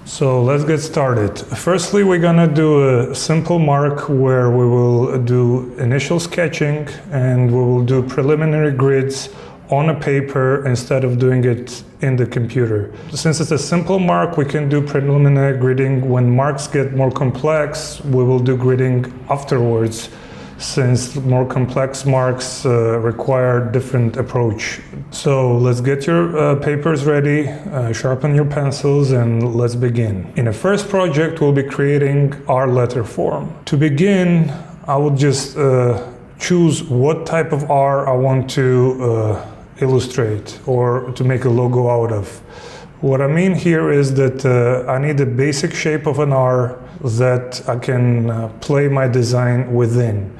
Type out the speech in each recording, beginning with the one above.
So let's get started. Firstly, we're gonna do a simple mark where we will do initial sketching and we will do preliminary grids on a paper instead of doing it in the computer. Since it's a simple mark, we can do preliminary gridding. When marks get more complex, we will do gridding afterwards, since more complex marks require different approach. So let's get your papers ready, sharpen your pencils, and let's begin. In the first project, we'll be creating our letter form. To begin, I will just choose what type of R I want to illustrate or to make a logo out of. What I mean here is that I need a basic shape of an R that I can play my design within.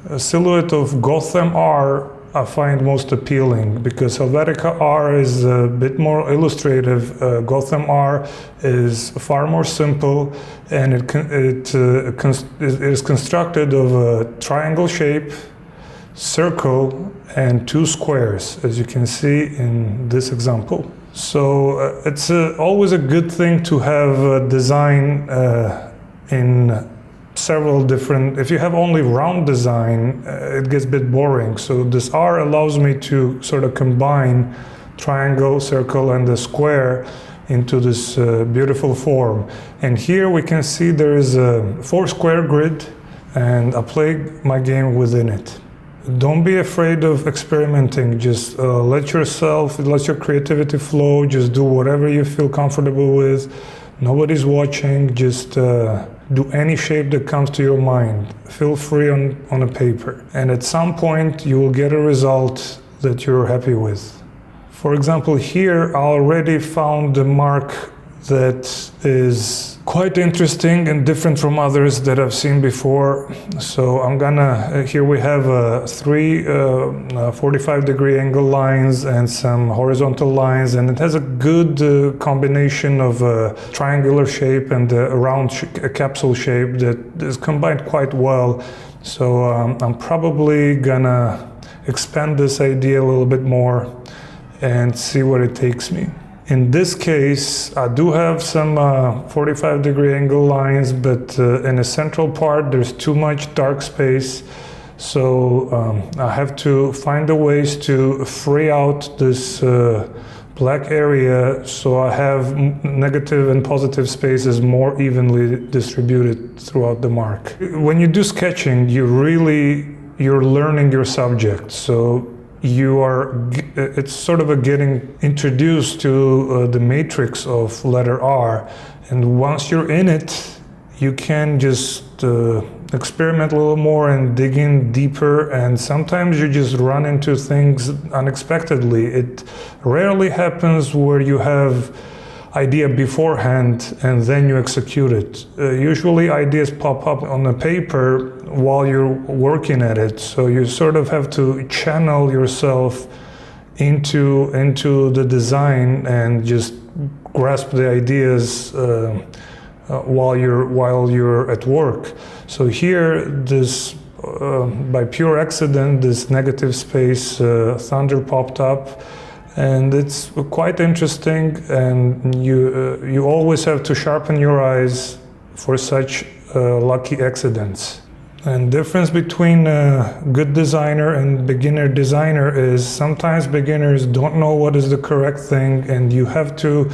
A silhouette of Gotham R I find most appealing because Helvetica R is a bit more illustrative. Gotham R is far more simple, and it is constructed of a triangle shape, circle, and two squares, as you can see in this example. So it's always a good thing to have a design in several different. If you have only round design, it gets a bit boring. So this R allows me to sort of combine triangle, circle, and the square into this beautiful form. And here we can see there is a 4-square grid, and I play my game within it. Don't be afraid of experimenting. Just let your creativity flow. Just do whatever you feel comfortable with. Nobody's watching. Just do any shape that comes to your mind. Feel free on a paper. And at some point, you will get a result that you're happy with. For example, here I already found a mark that is quite interesting and different from others that I've seen before. So here we have three 45-degree angle lines and some horizontal lines, and it has a good combination of a triangular shape and a round capsule shape that is combined quite well. So I'm probably gonna expand this idea a little bit more and see where it takes me. In this case, I do have some 45-degree angle lines, but in the central part, there's too much dark space. So I have to find a ways to fray out this black area so I have negative and positive spaces more evenly distributed throughout the mark. When you do sketching, you're learning your subject. So it's sort of getting introduced to the matrix of letter R, and once you're in it, you can just experiment a little more and dig in deeper, and sometimes you just run into things unexpectedly. It rarely happens where you have idea beforehand and then you execute it. Usually ideas pop up on the paper while you're working at it, so you sort of have to channel yourself into the design and just grasp the ideas while you're at work. So here, this by pure accident, this negative space thunder popped up, and it's quite interesting, and you always have to sharpen your eyes for such lucky accidents. And difference between a good designer and beginner designer is sometimes beginners don't know what is the correct thing, and you have to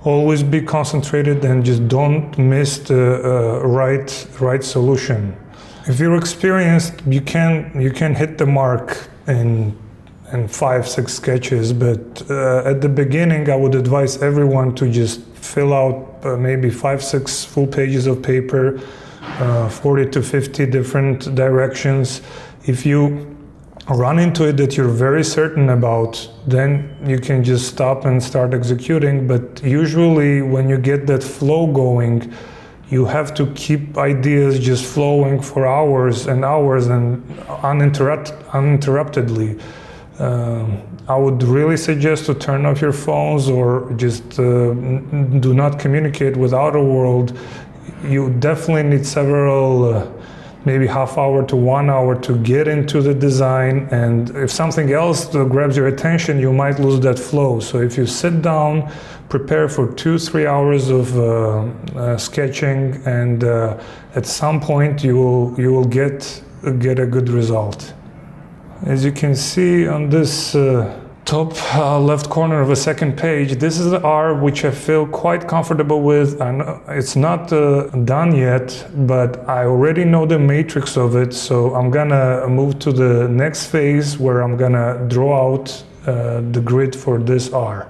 always be concentrated and just don't miss the right solution. If you're experienced, you can hit the mark in 5-6 sketches, but at the beginning I would advise everyone to just fill out maybe 5-6 full pages of paper, 40 to 50 different directions. If you run into it that you're very certain about, then you can just stop and start executing. But usually when you get that flow going, you have to keep ideas just flowing for hours and hours and uninterruptedly. I would really suggest to turn off your phones or just do not communicate with outer world. You definitely need several maybe half hour to 1 hour to get into the design, and if something else grabs your attention, you might lose that flow. So if you sit down, prepare for 2-3 hours of sketching, and at some point you will get a good result. As you can see on this top left corner of a second page, this is the R which I feel quite comfortable with. I know it's not done yet, but I already know the matrix of it, so I'm gonna move to the next phase where I'm gonna draw out the grid for this R.